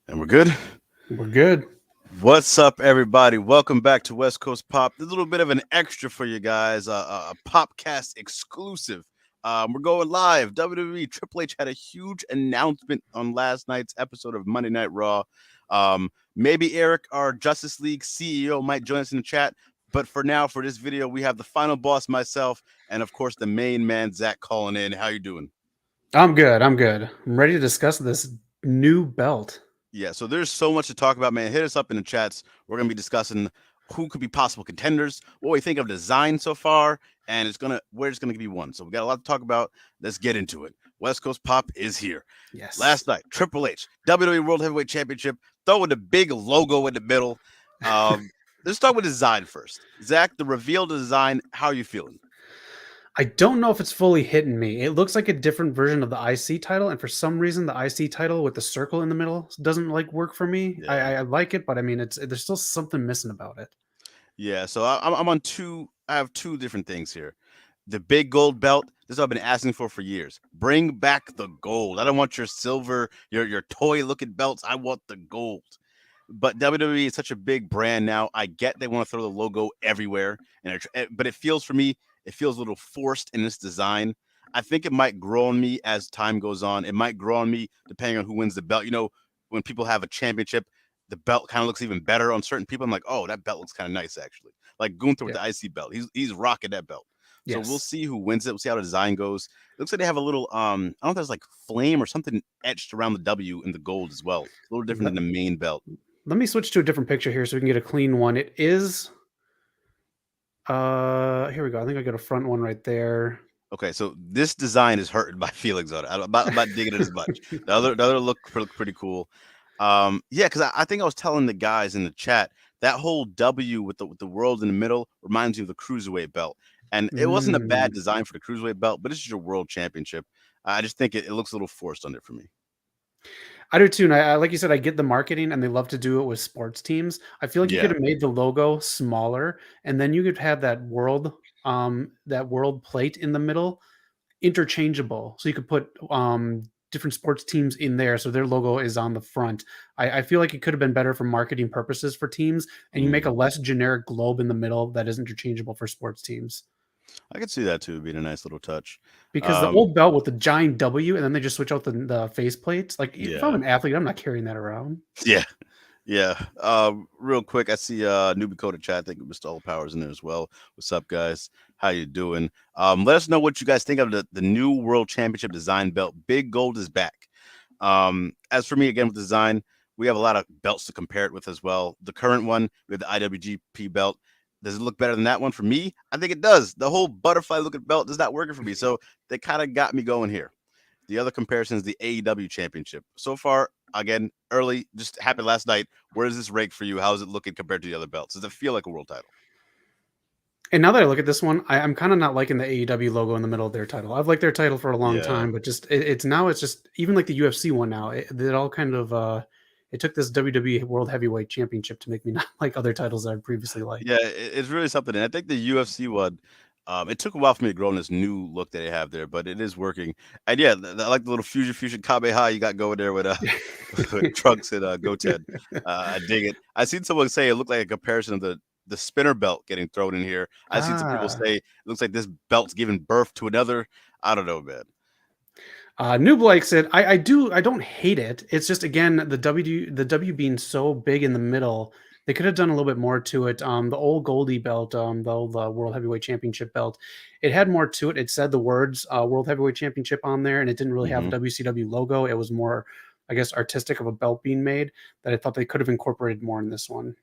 And we're good. We're good. What's up, everybody? Welcome back to West Coast Pop. There's a little bit of an extra for you guys, a Popcast exclusive. We're going live. WWE Triple H had a huge announcement on last night's episode of Monday Night Raw. Maybe Eric, our Justice League CEO, might join us in the chat. But for now, for this video, we have the final boss, myself, and of course the main man, Zach, calling in. How you doing? I'm good. I'm ready to discuss this new belt. Yeah, so there's so much to talk about, man. Hit us up in the chats. We're gonna be discussing who could be possible contenders, what we think of design so far, and where it's gonna be one. So we got a lot to talk about. Let's get into it. West Coast Pop is here. Yes. Last night, Triple H, WWE World Heavyweight Championship, throwing the big logo in the middle. Let's start with design first. Zach, the reveal design. How are you feeling? I don't know if it's fully hitting me. It looks like a different version of the IC title, and for some reason, the IC title with the circle in the middle doesn't work for me. Yeah. I like it, but I mean, there's still something missing about it. Yeah, so I'm on two. I have two different things here. The big gold belt. This is what I've been asking for years. Bring back the gold. I don't want your silver, your toy looking belts. I want the gold. But WWE is such a big brand now. I get they want to throw the logo everywhere, but it feels for me, it feels a little forced in this design. I think it might grow on me as time goes on. It might grow on me depending on who wins the belt. You know, when people have a championship, the belt kind of looks even better on certain people. I'm like, oh, that belt looks kind of nice actually. Like Gunther with the IC belt, he's rocking that belt. So we'll see who wins it. We'll see how the design goes. It looks like they have a little I don't know if there's like flame or something etched around the W in the gold as well. It's a little different than the main belt. Let me switch to a different picture here so we can get a clean one. It is here we go. I think I got a front one right there. Okay, so this design is hurting my feelings on it. I'm not digging it as much. The other look pretty cool. Yeah, because I think I was telling the guys in the chat that whole W with the world in the middle reminds me of the cruiserweight belt, and it wasn't a bad design for the cruiserweight belt, but this is your world championship. I just think it looks a little forced on it for me. I do too, and I like you said, I get the marketing, and they love to do it with sports teams. I feel like you could have made the logo smaller, and then you could have that world plate in the middle interchangeable, so you could put different sports teams in there, so their logo is on the front. I feel like it could have been better for marketing purposes for teams, and you make a less generic globe in the middle that is interchangeable for sports teams. I could see that too being a nice little touch. Because the old belt with the giant W, and then they just switch out the face plates. Like if I'm an athlete, I'm not carrying that around. Yeah. Yeah. Real quick, I see Newbie Coda chat. I think Mr. All Powers in there as well. What's up, guys? How you doing? Let us know what you guys think of the new World Championship design belt. Big Gold is back. As for me, again, with design, we have a lot of belts to compare it with as well. The current one, we have the IWGP belt. Does it look better than that one? For me, I think it does. The whole butterfly looking belt is not working for me. So they kind of got me going here. The other comparison is the AEW Championship. So far, again, early, just happened last night. Where does this rank for you? How is it looking compared to the other belts? Does it feel like a world title? And now that I look at this one, I'm kind of not liking the AEW logo in the middle of their title. I've liked their title for a long time, but just it's just even like the UFC one now. It all kind of it took this WWE World Heavyweight Championship to make me not like other titles that I previously liked. Yeah, it's really something. And I think the UFC one, it took a while for me to grow in this new look that they have there, but it is working. And yeah, I like the little fusion Kamehameha you got going there with with Trunks and Goten. I dig it. I seen someone say it looked like a comparison of the spinner belt getting thrown in here. I've seen some people say it looks like this belt's giving birth to another. I don't know, man. Noob likes it. I don't hate it. It's just again the W being so big in the middle, they could have done a little bit more to it. The old Goldie belt, the old World Heavyweight Championship belt, it had more to it. It said the words World Heavyweight Championship on there, and it didn't really have a WCW logo. It was more, I guess, artistic of a belt being made that I thought they could have incorporated more in this one.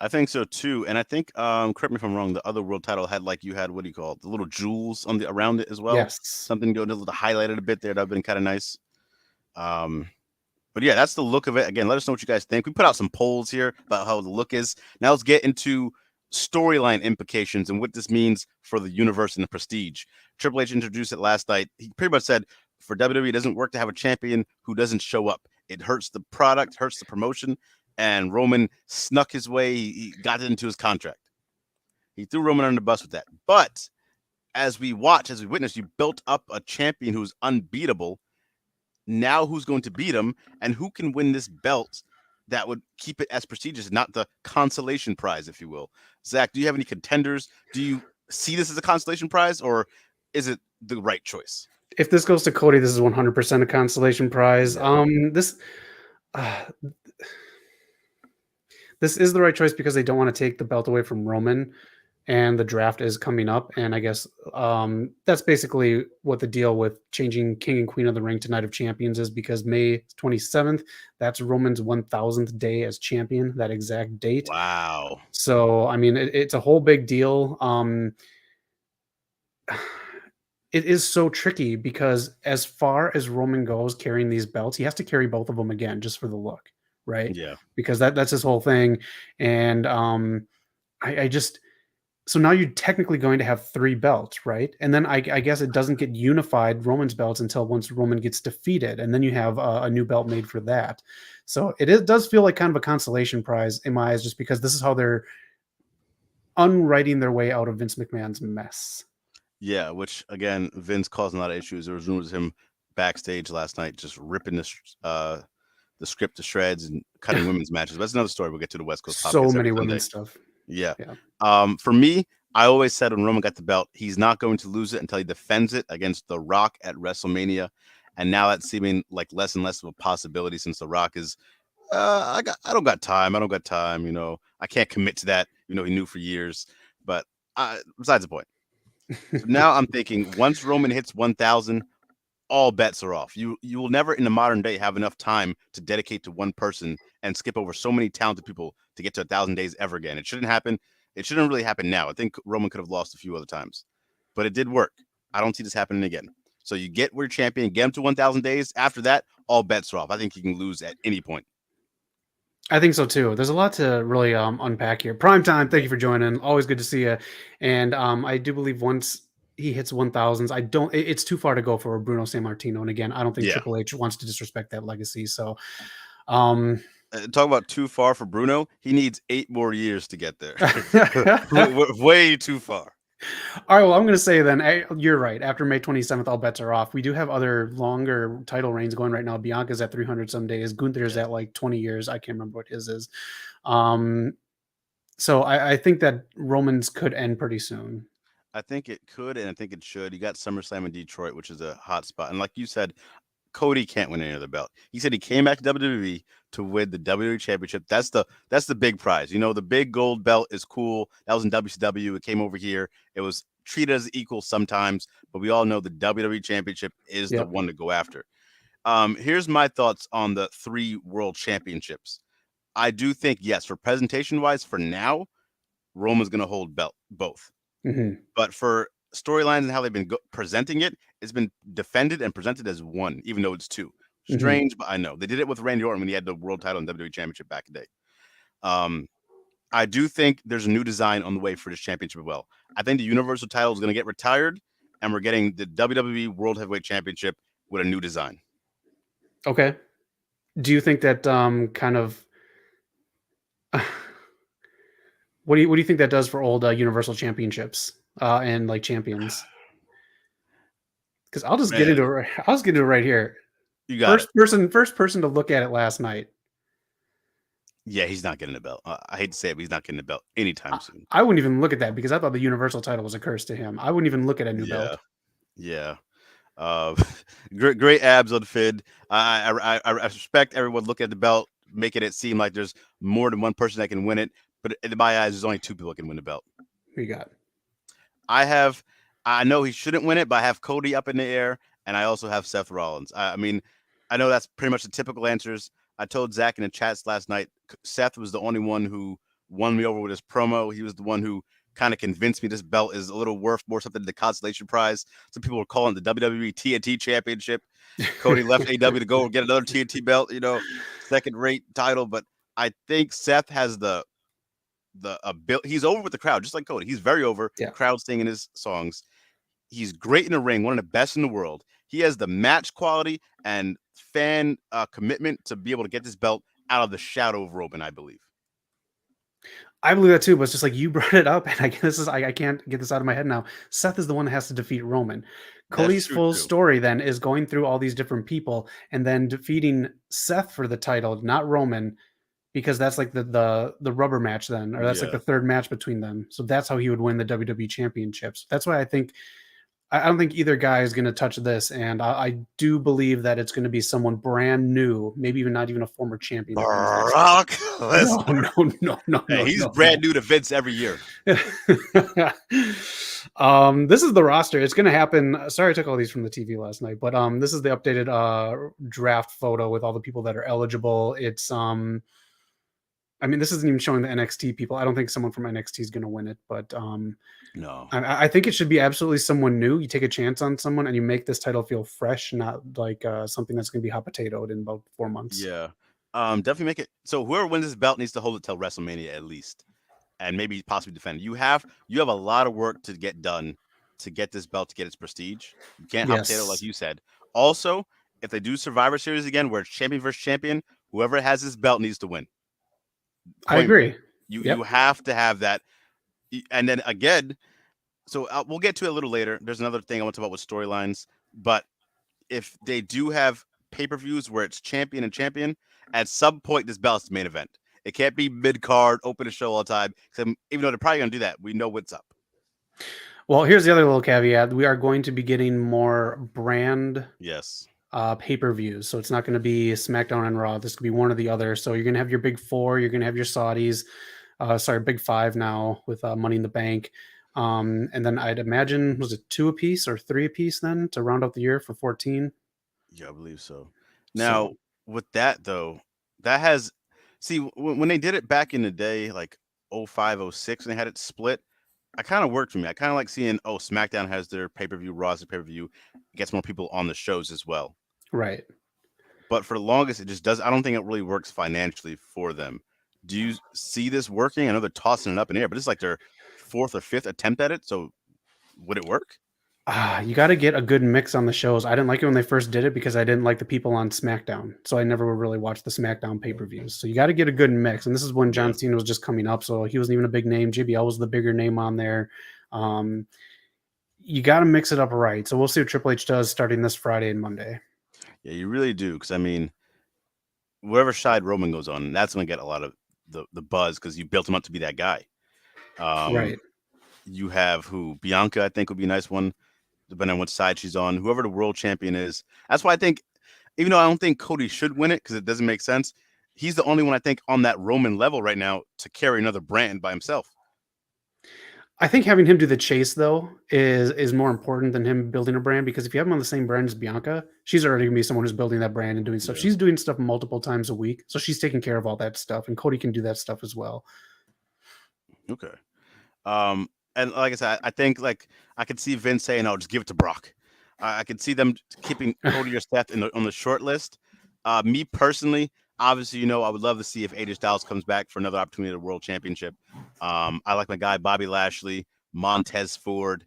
I think so too, and I think correct me if I'm wrong. The other world title had what do you call it? The little jewels on the around it as well. Yes, something to highlight it a bit there. That'd been kind of nice. But yeah, that's the look of it. Again, let us know what you guys think. We put out some polls here about how the look is. Now let's get into storyline implications and what this means for the universe and the prestige. Triple H introduced it last night. He pretty much said for WWE, it doesn't work to have a champion who doesn't show up. It hurts the product, hurts the promotion. And Roman snuck his way. He got it into his contract. He threw Roman under the bus with that. But as we witness, you built up a champion who's unbeatable. Now who's going to beat him and who can win this belt that would keep it as prestigious, not the consolation prize, if you will. Zach, do you have any contenders? Do you see this as a consolation prize, or is it the right choice? If this goes to Cody, this is 100% a consolation prize. Yeah. Uh, this is the right choice because they don't want to take the belt away from Roman, and the draft is coming up. And I guess that's basically what the deal with changing King and Queen of the Ring to Night of Champions is, because May 27th, that's Roman's 1000th day as champion, that exact date. Wow. So, I mean, it's a whole big deal. It is so tricky because as far as Roman goes carrying these belts, he has to carry both of them again just for the look, right? Yeah. Because that's his whole thing. And I just so now you're technically going to have 3 belts, right? And then I guess it doesn't get unified Roman's belts until once Roman gets defeated, and then you have a new belt made for that. So does feel like kind of a consolation prize in my eyes, just because this is how they're unwriting their way out of Vince McMahon's mess. Yeah, which again, Vince causing a lot of issues. There was rumors of him backstage last night just ripping the script to shreds and cutting women's matches. But that's another story. We'll get to the West Coast So podcast many every Sunday. women's stuff. Yeah. Yeah. For me, I always said when Roman got the belt, he's not going to lose it until he defends it against The Rock at WrestleMania. And now that's seeming like less and less of a possibility since The Rock is, I don't got time. I don't got time. You know, I can't commit to that. You know, he knew for years. But besides the point. So now I'm thinking once Roman hits 1,000, all bets are off. You will never in the modern day have enough time to dedicate to one person and skip over so many talented people to get to 1,000 days ever again. It shouldn't happen. It shouldn't really happen now. I think Roman could have lost a few other times, but it did work. I don't see this happening again. So you get your champion, get him to 1,000 days. After that, all bets are off. I think he can lose at any point. I think so too. There's a lot to really unpack here. Prime time, thank you for joining. Always good to see you. And I do believe once he hits 1,000s, it's too far to go for Bruno Sammartino. And again, I don't think Triple H wants to disrespect that legacy. So, talk about too far for Bruno. He needs 8 more years to get there. Way too far. All right, well, I'm going to say then, you're right. After May 27th, all bets are off. We do have other longer title reigns going right now. Bianca's at 300 some days. Gunther's at like 20 years. I can't remember what his is. So I think that Roman's could end pretty soon. I think it could, and I think it should. You got SummerSlam in Detroit, which is a hot spot. And like you said, Cody can't win any other belt. He said he came back to WWE to win the WWE Championship. That's the big prize. You know, the big gold belt is cool. That was in WCW. It came over here. It was treated as equal sometimes, but we all know the WWE Championship is the one to go after. Here's my thoughts on the 3 world championships. I do think, yes, for presentation-wise, for now, Roman's going to hold both. Mm-hmm. But for storylines and how they've been presenting it, it's been defended and presented as 1, even though it's 2. Strange, but I know. They did it with Randy Orton when he had the world title and WWE Championship back in the day. I do think there's a new design on the way for this championship as well. I think the Universal title is going to get retired, and we're getting the WWE World Heavyweight Championship with a new design. Okay. Do you think that kind of... What do you think that does for old Universal Championships and like champions? Because I'll just get into it right here. You got first person to look at it last night. Yeah, he's not getting the belt. I hate to say it, but he's not getting the belt anytime soon. I wouldn't even look at that because I thought the Universal title was a curse to him. I wouldn't even look at a new belt. Yeah. Great abs on Fid. I respect everyone looking at the belt, making it seem like there's more than one person that can win it. But in my eyes, there's only 2 people that can win the belt. Who you got? I know he shouldn't win it, but I have Cody up in the air, and I also have Seth Rollins. I mean, I know that's pretty much the typical answers. I told Zach in the chats last night, Seth was the only one who won me over with his promo. He was the one who kind of convinced me this belt is a little worth more something than the consolation prize. Some people were calling it the WWE TNT Championship. Cody left AW to go get another TNT belt, you know, second-rate title. But I think Seth has the he's over with the crowd, just like Cody. He's very over. Yeah. Crowd singing his songs. He's great in the ring, one of the best in the world. He has the match quality and fan commitment to be able to get this belt out of the shadow of Roman, I believe. I believe that too, but it's just like you brought it up, and I guess I can't get this out of my head now. Seth is the one that has to defeat Roman. Cody's full story then is going through all these different people and then defeating Seth for the title, not Roman. because that's like the rubber match then, or that's like Yeah. the third match between them. So that's how he would win the WWE championships. That's why I don't think either guy is going to touch this, and I do believe that it's going to be someone brand new, maybe even not even a former champion that wins this. Brock No, Lesnar. Hey, no, he's no, brand new to Vince every year. This is the roster. It's going to happen. Sorry, I took all these from the TV last night, but this is the updated draft photo with all the people that are eligible. It's I mean, this isn't even showing the NXT people. I don't think someone from NXT is going to win it, but No. I think it should be absolutely someone new. You take a chance on someone and you make this title feel fresh, not like something that's going to be hot potatoed in about 4 months. Yeah. Definitely make it so whoever wins this belt needs to hold it till WrestleMania at least, and maybe possibly defend it. You have a lot of work to get done to get this belt to get its prestige. You can't hot potato like Yes. you said. Also, if they do Survivor Series again, where it's champion versus champion, whoever has this belt needs to win. I agree. Blank. Yep. You have to have that, and then again. So we'll get to it a little later. There's another thing I want to talk about with storylines, but if they do have pay-per-views where it's champion and champion, at some point this belt's the main event. It can't be mid-card, open a show all the time. Even though they're probably going to do that, we know what's up. Well, here's the other little caveat. We are going to be getting more brand Yes. pay-per-views. So it's not going to be SmackDown and Raw. This could be one or the other. So you're going to have your big four. You're going to have your Saudis. Big five now with Money in the Bank. And then I'd imagine, was it 2 apiece or 3 apiece then to round out the year for 14? Yeah, I believe so. Now, with that, though, when they did it back in the day, like 05, 06, and they had it split, I kind of worked for me. I kind of like seeing, SmackDown has their pay-per-view, Raw's their pay-per-view, gets more people on the shows as well. Right. But for the longest, it just does. I don't think it really works financially for them. Do you see this working? I know they're tossing it up in the air, but it's like their 4th or 5th attempt at it. So would it work? You got to get a good mix on the shows. I didn't like it when they first did it because I didn't like the people on SmackDown. So I never really watched the SmackDown pay-per-views. So you got to get a good mix. And this is when John Cena was just coming up. So he wasn't even a big name. JBL was the bigger name on there. You got to mix it up right. So we'll see what Triple H does starting this Friday and Monday. Yeah, you really do. Because, I mean, wherever side Roman goes on, that's going to get a lot of the buzz because you built him up to be that guy. Right. You have Bianca, I think, would be a nice one, depending on what side she's on. Whoever the world champion is. That's why I think, even though I don't think Cody should win it because it doesn't make sense, he's the only one I think on that Roman level right now to carry another brand by himself. I think having him do the chase though is more important than him building a brand, because if you have him on the same brand as Bianca, she's already gonna be someone who's building that brand and doing stuff. Yeah. She's doing stuff multiple times a week, so she's taking care of all that stuff, and Cody can do that stuff as well. Okay. And like I said, I think like I could see Vince saying, "Oh, just give it to Brock." I could see them keeping Cody or Seth on the short list. Me personally, obviously, I would love to see if AJ Styles comes back for another opportunity at the World Championship. I like my guy Bobby Lashley, Montez Ford.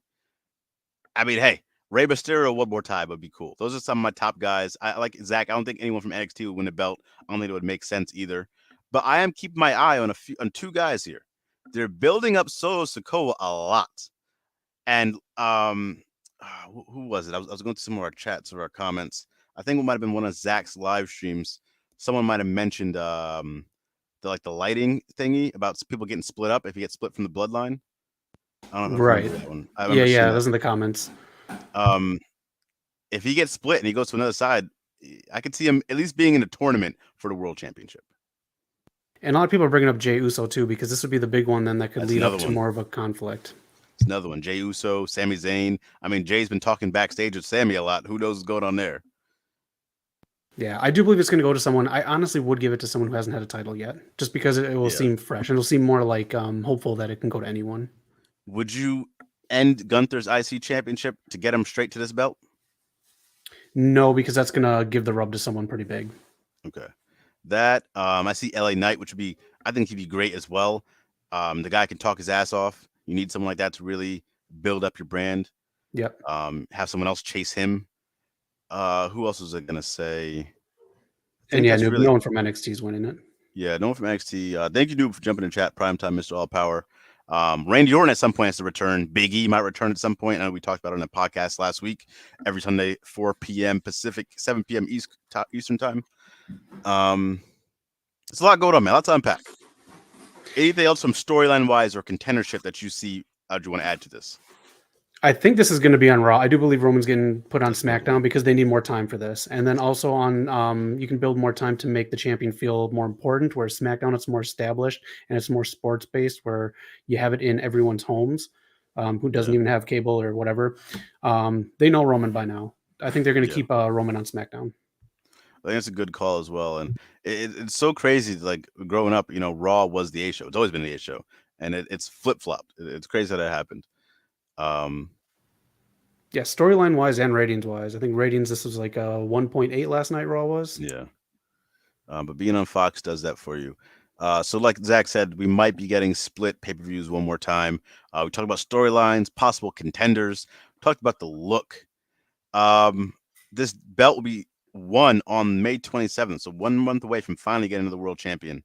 I mean, hey, Rey Mysterio one more time would be cool. Those are some of my top guys. I like Zach. I don't think anyone from NXT would win the belt. I don't think it would make sense either. But I am keeping my eye on on 2 guys here. They're building up Solo Sikoa a lot. And who was it? I was going to some of our chats or our comments. I think it might have been one of Zach's live streams. Someone might have mentioned the lighting thingy about people getting split up if you get split from the bloodline. I don't know if you remember that one. Yeah, those are the comments. If he gets split and he goes to another side, I could see him at least being in a tournament for the World Championship. And a lot of people are bringing up Jey Uso too, because this would be the big one then that could lead up to more of a conflict. It's another one. Jey Uso, Sami Zayn. I mean, Jay's been talking backstage with Sami a lot. Who knows what's going on there? Yeah, I do believe it's going to go to someone. I honestly would give it to someone who hasn't had a title yet, just because it will seem fresh and it'll seem more like hopeful that it can go to anyone. Would you end Gunther's IC championship to get him straight to this belt? No, because that's going to give the rub to someone pretty big. Okay. That I see LA Knight, which would be, I think he'd be great as well. The guy can talk his ass off. You need someone like that to really build up your brand. Yep. Have someone else chase him. Who else was I gonna say? And yeah, no one from NXT is winning it. Yeah, no one from NXT. Thank you, Noob, for jumping in chat. Primetime, Mr. All Power. Randy Orton at some point has to return. Big E might return at some point. I know we talked about it on the podcast last week. Every Sunday, 4 p.m. Pacific, 7 p.m. Eastern time. It's a lot going on, man. Let's unpack. Anything else from storyline wise or contendership that you see? Do you want to add to this? I think this is going to be on Raw. I do believe Roman's getting put on That's a big one. SmackDown because they need more time for this. And then also on, you can build more time to make the champion feel more important, where SmackDown, it's more established and it's more sports based, where you have it in everyone's homes who doesn't even have cable or whatever. They know Roman by now. I think they're going to keep Roman on SmackDown. I think it's a good call as well. And it's so crazy. Like growing up, you know, Raw was the A show. It's always been the A show. And it's flip flopped. It's crazy that it happened. Yeah, storyline wise and ratings wise. I think ratings, this was like a 1.8 last night, Raw was. Yeah. But being on Fox does that for you. So like Zach said, we might be getting split pay-per-views one more time. We talked about storylines, possible contenders, talked about the look. This belt will be won on May 27th, so 1 month away from finally getting the world champion.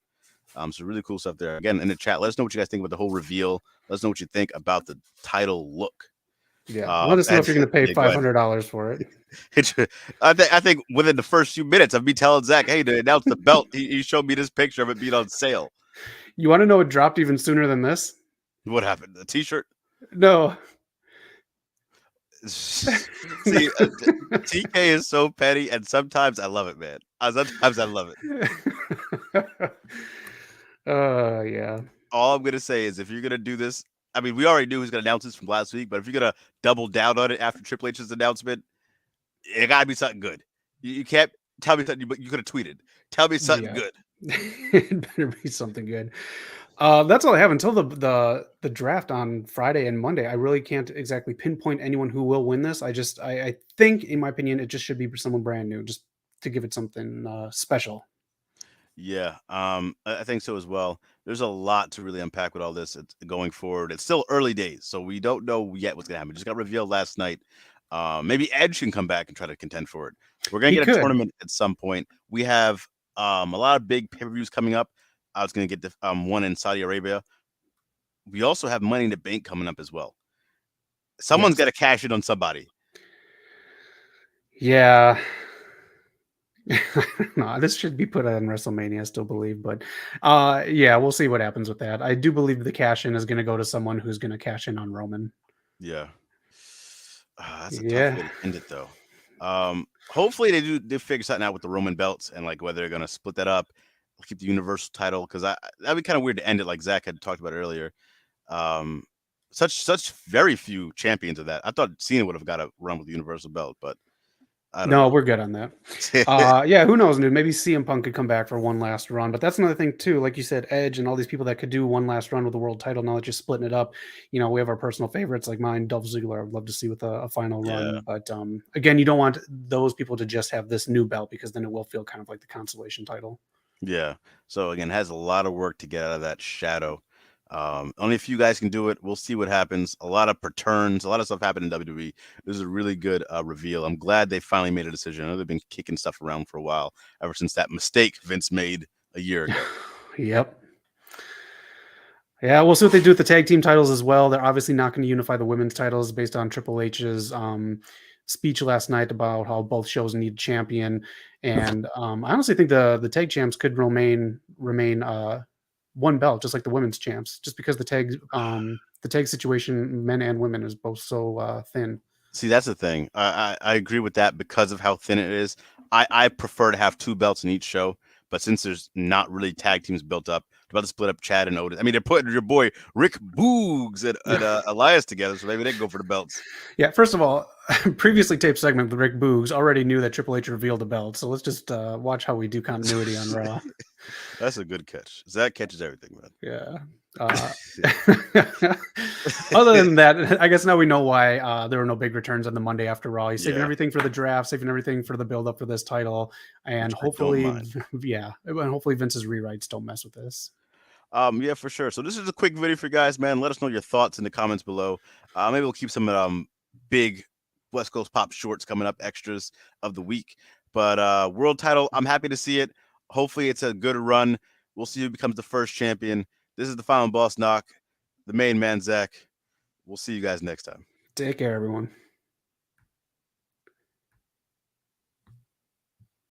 So really cool stuff there. Again, in the chat, let us know what you guys think about the whole reveal. Let us know what you think about the title look. Yeah, let us know if you're going to pay $500 for it. I think within the first few minutes of me telling Zach, hey, to announce the belt, he showed me this picture of it being on sale. You want to know what dropped even sooner than this? What happened? The T-shirt? No. See, TK is so petty, and sometimes I love it, man. Sometimes I love it. Yeah. All I'm gonna say is, if you're gonna do this, I mean, we already knew who's gonna announce this from last week, but if you're gonna double down on it after Triple H's announcement, it gotta be something good. You can't tell me something, but you could have tweeted. Tell me something good. It better be something good. That's all I have until the draft on Friday and Monday. I really can't exactly pinpoint anyone who will win this. I think, in my opinion, it just should be someone brand new, just to give it something special. Yeah, I think so as well. There's a lot to really unpack with all this going forward. It's still early days, so we don't know yet what's gonna happen. It just got revealed last night. Maybe Edge can come back and try to contend for it. We're gonna get a tournament at some point. We have a lot of big pay-per-views coming up. I was gonna get the one in Saudi Arabia. We also have Money in the Bank coming up as well. Someone's got to cash in on somebody. Yeah. No, this should be put on WrestleMania, I still believe, but yeah, we'll see what happens with that. I do believe the cash in is going to go to someone who's going to cash in on Roman. Yeah, that's a tough way to end it, though. Hopefully they figure something out with the Roman belts and like whether they're going to split that up, keep the Universal title, because that'd be kind of weird to end it like Zach had talked about earlier. Such very few champions of that. I thought Cena would have got a run with the Universal belt, but. I don't know. We're good on that. Yeah, who knows, dude? Maybe CM Punk could come back for one last run, but that's another thing too. Like you said, Edge and all these people that could do one last run with the world title. Now that you're splitting it up, you know, we have our personal favorites like mine, Dolph Ziggler. I'd love to see with a final run, but again, you don't want those people to just have this new belt because then it will feel kind of like the consolation title. Yeah. So again, has a lot of work to get out of that shadow. Only a few guys can do it. We'll see what happens. A lot of returns, a lot of stuff happened in WWE. This is a really good reveal. I'm glad they finally made a decision. I know they've been kicking stuff around for a while, ever since that mistake Vince made a year ago. Yep. Yeah, we'll see what they do with the tag team titles as well. They're obviously not going to unify the women's titles based on Triple H's speech last night about how both shows need a champion. And I honestly think the tag champs could remain one belt, just like the women's champs, just because the tag situation, men and women, is both so thin. See, that's the thing. I agree with that because of how thin it is. I prefer to have two belts in each show, but since there's not really tag teams built up, they're about to split up Chad and Otis. I mean, they're putting your boy Rick Boogs and Elias together, so maybe they can go for the belts. Yeah, first of all, previously taped segment with Rick Boogs already knew that Triple H revealed the belt, so let's just watch how we do continuity on Raw. That's a good catch. Zach catches everything, man. Yeah. Other than that, I guess now we know why there were no big returns on the Monday after Raw. He's saving everything for the draft, saving everything for the build up for this title, and hopefully Vince's rewrites don't mess with this. Yeah, for sure. So this is a quick video for you guys, man. Let us know your thoughts in the comments below. Maybe we'll keep some big West Coast Pop shorts coming up, extras of the week. But world title, I'm happy to see it. Hopefully it's a good run. We'll see who becomes the first champion. This is the Final Boss Knock, the main man, Zach. We'll see you guys next time. Take care, everyone.